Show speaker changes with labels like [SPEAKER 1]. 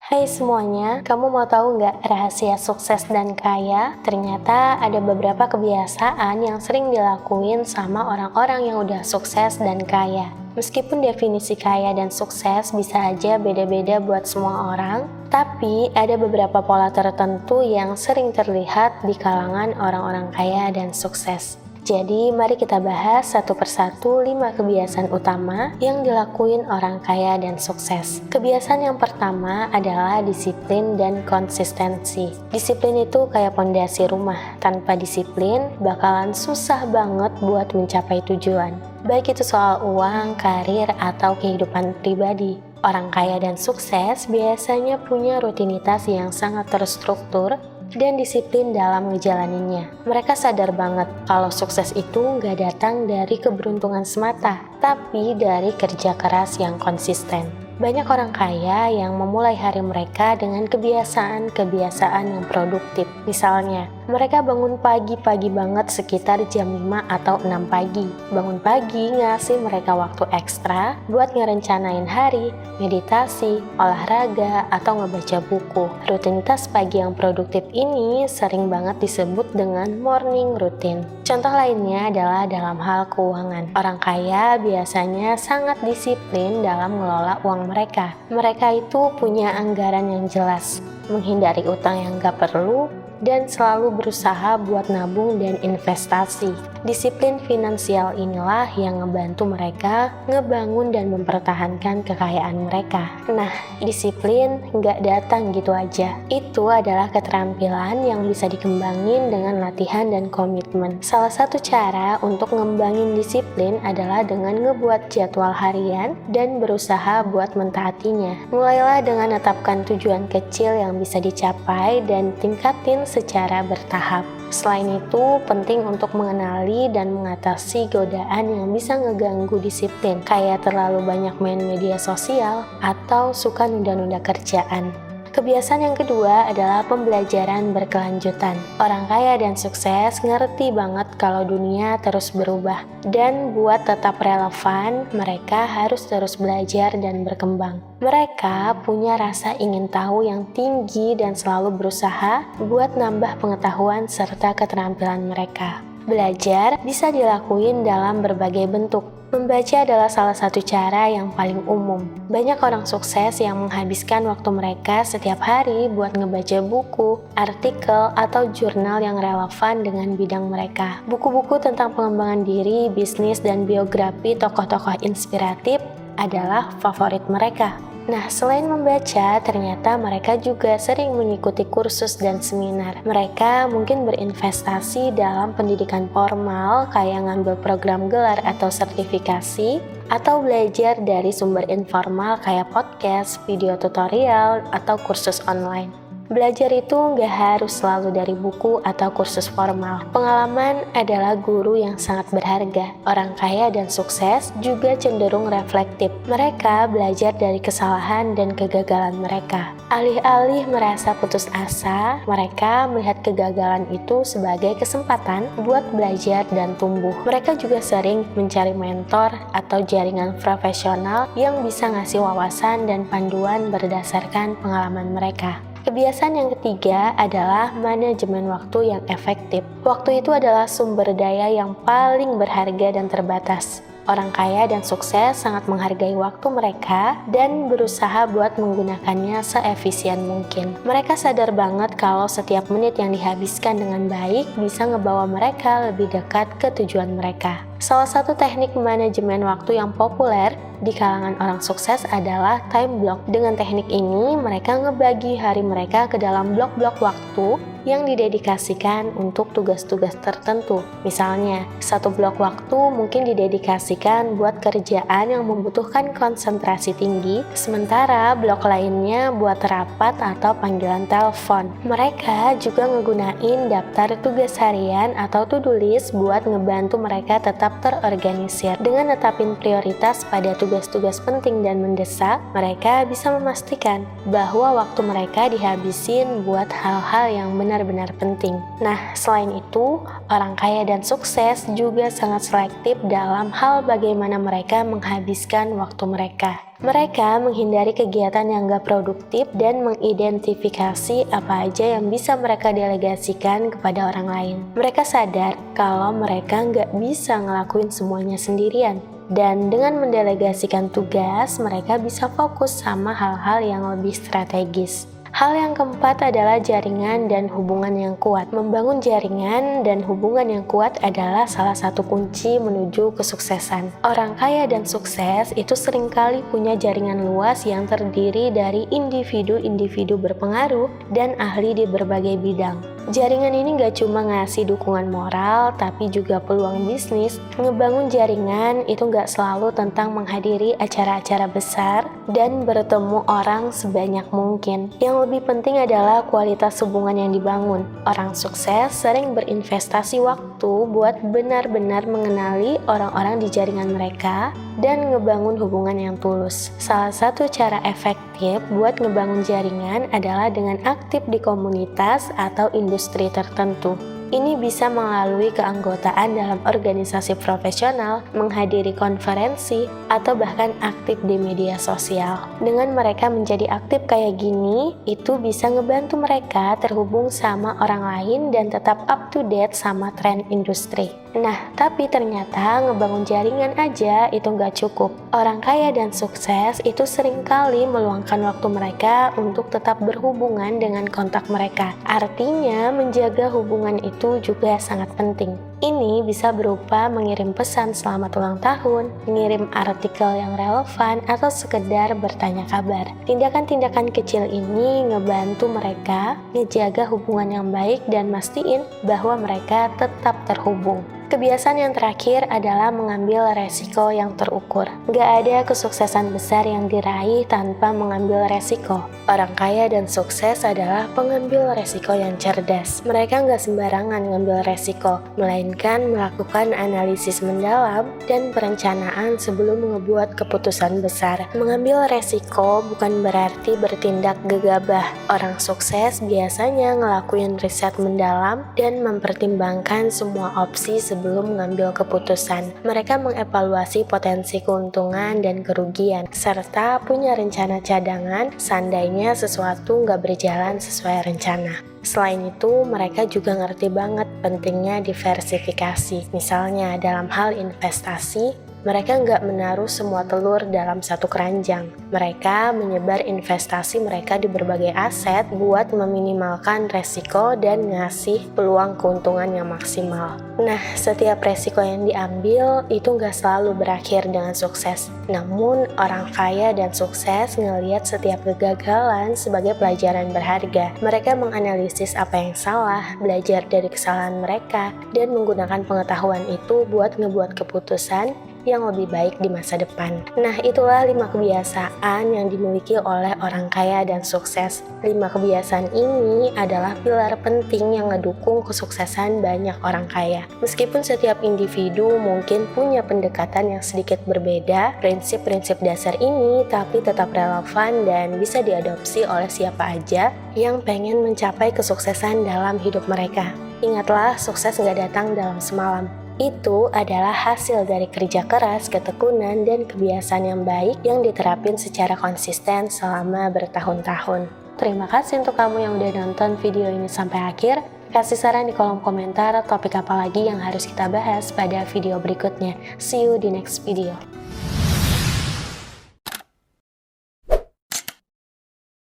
[SPEAKER 1] Hai semuanya, kamu mau tahu nggak rahasia sukses dan kaya? Ternyata ada beberapa kebiasaan yang sering dilakuin sama orang-orang yang udah sukses dan kaya. Meskipun definisi kaya dan sukses bisa aja beda-beda buat semua orang, tapi ada beberapa pola tertentu yang sering terlihat di kalangan orang-orang kaya dan sukses. Jadi mari kita bahas satu persatu 5 kebiasaan utama yang dilakuin orang kaya dan sukses. Kebiasaan yang pertama adalah disiplin dan konsistensi. Disiplin itu kayak pondasi rumah. Tanpa disiplin bakalan susah banget buat mencapai tujuan. Baik itu soal uang, karir, atau kehidupan pribadi. Orang kaya dan sukses biasanya punya rutinitas yang sangat terstruktur dan disiplin dalam ngejalaninnya. Mereka sadar banget kalau sukses itu nggak datang dari keberuntungan semata, tapi dari kerja keras yang konsisten. Banyak orang kaya yang memulai hari mereka dengan kebiasaan-kebiasaan yang produktif. Misalnya, mereka bangun pagi-pagi banget sekitar jam 5 atau 6 pagi. Bangun pagi ngasih mereka waktu ekstra buat ngerencanain hari, meditasi, olahraga, atau ngebaca buku. Rutinitas pagi yang produktif ini sering banget disebut dengan morning routine. Contoh lainnya adalah dalam hal keuangan. Orang kaya biasanya sangat disiplin dalam mengelola uang mereka. Mereka itu punya anggaran yang jelas, menghindari utang yang gak perlu, dan selalu berusaha buat nabung dan investasi. Disiplin finansial inilah yang ngebantu mereka ngebangun dan mempertahankan kekayaan mereka. Nah, disiplin nggak datang gitu aja. Itu adalah keterampilan yang bisa dikembangin dengan latihan dan komitmen. Salah satu cara untuk ngembangin disiplin adalah dengan ngebuat jadwal harian dan berusaha buat mentaatinya. Mulailah dengan menetapkan tujuan kecil yang bisa dicapai dan tingkatin secara bertahap. Selain itu, penting untuk mengenali dan mengatasi godaan yang bisa ngeganggu disiplin, kayak terlalu banyak main media sosial atau suka nunda-nunda kerjaan. Kebiasaan yang kedua adalah pembelajaran berkelanjutan. Orang kaya dan sukses ngerti banget kalau dunia terus berubah. Dan buat tetap relevan, mereka harus terus belajar dan berkembang. Mereka punya rasa ingin tahu yang tinggi dan selalu berusaha buat nambah pengetahuan serta keterampilan mereka. Belajar bisa dilakuin dalam berbagai bentuk. Membaca adalah salah satu cara yang paling umum. Banyak orang sukses yang menghabiskan waktu mereka setiap hari buat ngebaca buku, artikel, atau jurnal yang relevan dengan bidang mereka. Buku-buku tentang pengembangan diri, bisnis, dan biografi tokoh-tokoh inspiratif adalah favorit mereka. Nah, selain membaca, ternyata mereka juga sering mengikuti kursus dan seminar. Mereka mungkin berinvestasi dalam pendidikan formal, kayak ngambil program gelar atau sertifikasi, atau belajar dari sumber informal kayak podcast, video tutorial, atau kursus online. Belajar itu nggak harus selalu dari buku atau kursus formal. Pengalaman adalah guru yang sangat berharga. Orang kaya dan sukses juga cenderung reflektif. Mereka belajar dari kesalahan dan kegagalan mereka. Alih-alih merasa putus asa, mereka melihat kegagalan itu sebagai kesempatan buat belajar dan tumbuh. Mereka juga sering mencari mentor atau jaringan profesional yang bisa ngasih wawasan dan panduan berdasarkan pengalaman mereka. Kebiasaan yang ketiga adalah manajemen waktu yang efektif. Waktu itu adalah sumber daya yang paling berharga dan terbatas. Orang kaya dan sukses sangat menghargai waktu mereka dan berusaha buat menggunakannya seefisien mungkin. Mereka sadar banget kalau setiap menit yang dihabiskan dengan baik bisa ngebawa mereka lebih dekat ke tujuan mereka. Salah satu teknik manajemen waktu yang populer di kalangan orang sukses adalah time block. Dengan teknik ini, mereka ngebagi hari mereka ke dalam blok-blok waktu yang didedikasikan untuk tugas-tugas tertentu. Misalnya, satu blok waktu mungkin didedikasikan buat kerjaan yang membutuhkan konsentrasi tinggi, sementara blok lainnya buat rapat atau panggilan telepon. Mereka juga ngegunain daftar tugas harian atau to-do list buat ngebantu mereka tetap terorganisir. Dengan netapin prioritas pada tugas-tugas penting dan mendesak, mereka bisa memastikan bahwa waktu mereka dihabisin buat hal-hal yang benar benar-benar penting. Nah, selain itu, orang kaya dan sukses juga sangat selektif dalam hal bagaimana mereka menghabiskan waktu mereka. Mereka menghindari kegiatan yang gak produktif dan mengidentifikasi apa aja yang bisa mereka delegasikan kepada orang lain. Mereka sadar kalau mereka gak bisa ngelakuin semuanya sendirian. Dan dengan mendelegasikan tugas, mereka bisa fokus sama hal-hal yang lebih strategis. Hal yang keempat adalah jaringan dan hubungan yang kuat. Membangun jaringan dan hubungan yang kuat adalah salah satu kunci menuju kesuksesan. Orang kaya dan sukses itu seringkali punya jaringan luas yang terdiri dari individu-individu berpengaruh dan ahli di berbagai bidang. Jaringan ini gak cuma ngasih dukungan moral, tapi juga peluang bisnis. Ngebangun jaringan itu gak selalu tentang menghadiri acara-acara besar dan bertemu orang sebanyak mungkin. Yang lebih penting adalah kualitas hubungan yang dibangun. Orang sukses sering berinvestasi waktu buat benar-benar mengenali orang-orang di jaringan mereka dan ngebangun hubungan yang tulus. Salah satu cara efektif buat ngebangun jaringan adalah dengan aktif di komunitas atau industri tertentu. Ini bisa melalui keanggotaan dalam organisasi profesional, menghadiri konferensi, atau bahkan aktif di media sosial. Dengan mereka menjadi aktif kayak gini, itu bisa ngebantu mereka terhubung sama orang lain dan tetap up to date sama tren industri. Nah, tapi ternyata ngebangun jaringan aja itu nggak cukup. Orang kaya dan sukses itu seringkali meluangkan waktu mereka untuk tetap berhubungan dengan kontak mereka. Artinya, menjaga hubungan itu juga sangat penting. Ini bisa berupa mengirim pesan selamat ulang tahun, mengirim artikel yang relevan, atau sekedar bertanya kabar. Tindakan-tindakan kecil ini ngebantu mereka ngejaga hubungan yang baik dan mastiin bahwa mereka tetap terhubung. Kebiasaan yang terakhir adalah mengambil resiko yang terukur. Gak ada kesuksesan besar yang diraih tanpa mengambil resiko. Orang kaya dan sukses adalah pengambil resiko yang cerdas. Mereka gak sembarangan ngambil resiko, melainkan melakukan analisis mendalam dan perencanaan sebelum mengebuat keputusan besar. Mengambil resiko bukan berarti bertindak gegabah. Orang sukses biasanya ngelakuin riset mendalam dan mempertimbangkan semua opsi sebelum mengambil keputusan. Mereka mengevaluasi potensi keuntungan dan kerugian, serta punya rencana cadangan seandainya sesuatu nggak berjalan sesuai rencana. Selain itu, mereka juga ngerti banget pentingnya diversifikasi. Misalnya dalam hal investasi, mereka nggak menaruh semua telur dalam satu keranjang. Mereka menyebar investasi mereka di berbagai aset buat meminimalkan resiko dan ngasih peluang keuntungan yang maksimal. Nah, setiap resiko yang diambil itu nggak selalu berakhir dengan sukses. Namun, orang kaya dan sukses ngelihat setiap kegagalan sebagai pelajaran berharga. Mereka menganalisis apa yang salah, belajar dari kesalahan mereka, dan menggunakan pengetahuan itu buat ngebuat keputusan yang lebih baik di masa depan. Nah, itulah 5 kebiasaan yang dimiliki oleh orang kaya dan sukses. 5 kebiasaan ini adalah pilar penting yang ngedukung kesuksesan banyak orang kaya. Meskipun setiap individu mungkin punya pendekatan yang sedikit berbeda, prinsip-prinsip dasar ini tapi tetap relevan dan bisa diadopsi oleh siapa aja yang pengen mencapai kesuksesan dalam hidup mereka. Ingatlah, sukses nggak datang dalam semalam. Itu adalah hasil dari kerja keras, ketekunan, dan kebiasaan yang baik yang diterapin secara konsisten selama bertahun-tahun. Terima kasih untuk kamu yang udah nonton video ini sampai akhir. Kasih saran di kolom komentar topik apa lagi yang harus kita bahas pada video berikutnya. See you di next video.